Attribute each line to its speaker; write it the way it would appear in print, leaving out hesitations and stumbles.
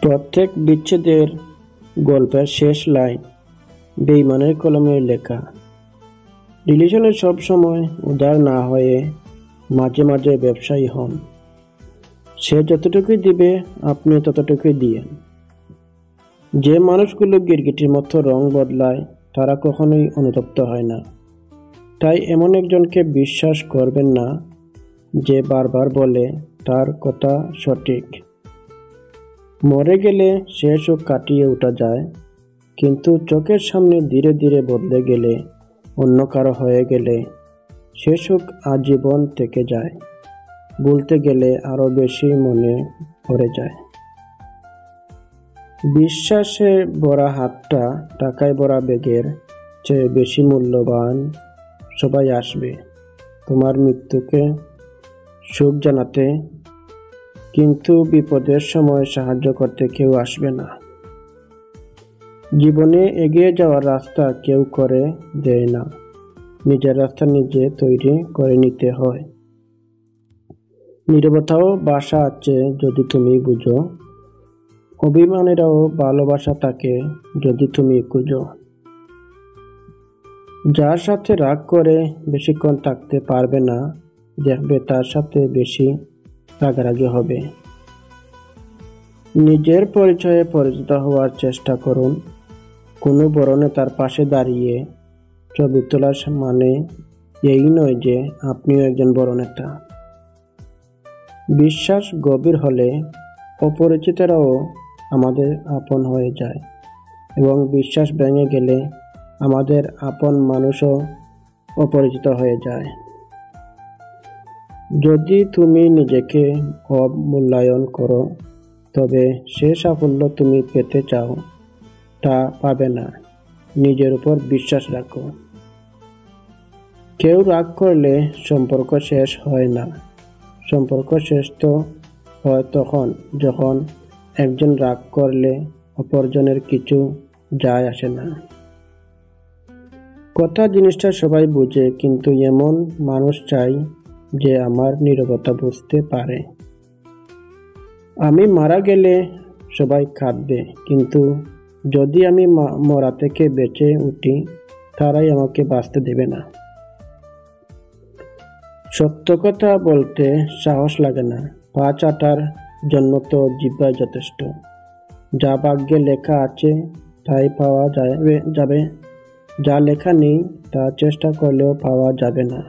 Speaker 1: প্রত্যেক বিচ্ছেদের গল্পের শেষ লাইন বেঈমানের কলমে লেখা। রিলেশনে সবসময় উদার না হয়ে মাঝে মাঝে ব্যবসায়ী হন। সে যতটুকুই দিবে আপনি ততটুকুই দিয়েন। যে মানুষগুলো গিরগিটির মতো রং বদলায় তারা কখনোই অনুতপ্ত হয় না। তাই এমন একজনকে বিশ্বাস করবেন না যে বারবার বলে তার কথা সঠিক। মরে গেলে সে সুখ কাটিয়ে ওঠা যায়, কিন্তু চোখের সামনে ধীরে ধীরে বদলে গেলে, অন্য কারো হয়ে গেলে সে সুখ আজীবন থেকে যায়। ভুলতে গেলে আরো বেশি মনে পড়ে যায়। বিশ্বাসে ভরা হাতটা টাকায় ভরা ব্যাগের চেয়ে বেশি মূল্যবান। সবাই আসবে তোমার মৃত্যুকে সুখ জানাতে, কিন্তু বিপদের সময় সাহায্য করতে কেউ আসবে না। জীবনে এগিয়ে যাওয়ার রাস্তা কেউ করে দেয় না, নিজের রাস্তা নিজে তৈরি করে নিতে হয়। নীরবতাও ভাষা আছে যদি তুমি বুঝো, অভিমানেরও ভালোবাসা থাকে যদি তুমি খুঁজো। যার সাথে রাগ করে বেশিক্ষণ থাকতে পারবে না, দেখবে তার সাথে বেশি রাগারাগি হবে। নিজের পরিচয়ে পরিচিত হওয়ার চেষ্টা করুন। কোনো বড় নেতার পাশে দাঁড়িয়ে ছবি তোলার মানে এই নয় যে আপনিও একজন বড় নেতা। বিশ্বাস গভীর হলে অপরিচিতরাও আমাদের আপন হয়ে যায়, এবং বিশ্বাস ভেঙে গেলে আমাদের আপন মানুষও অপরিচিত হয়ে যায়। যদি তুমি নিজেকে অবমূল্যায়ন করো, তবে সে সাফল্য তুমি পেতে চাও তা পাবে না। নিজের উপর বিশ্বাস রাখো। কেউ রাগ করলে সম্পর্ক শেষ হয় না। সম্পর্ক শেষ তো হয় তখন যখন একজন রাগ করলে অপরজনের কিছু যায় আসে না। কথা জিনিসটা সবাই বুঝে, কিন্তু এমন মানুষ চাই যে আমার নীরবতা বুঝতে পারে। আমি মারা গেলে সবাই কাঁদবে, কিন্তু যদি আমি মরা থেকে বেঁচে উঠি, তারাই আমাকে বাঁচতে দেবে না। সত্য কথা বলতে সাহস লাগে না, পা চাটার জন্য তো জিহ্বাই যথেষ্ট। যা ভাগ্যে লেখা আছে তাই পাওয়া যাবে, যা লেখা নেই তা চেষ্টা করলেও পাওয়া যাবে না।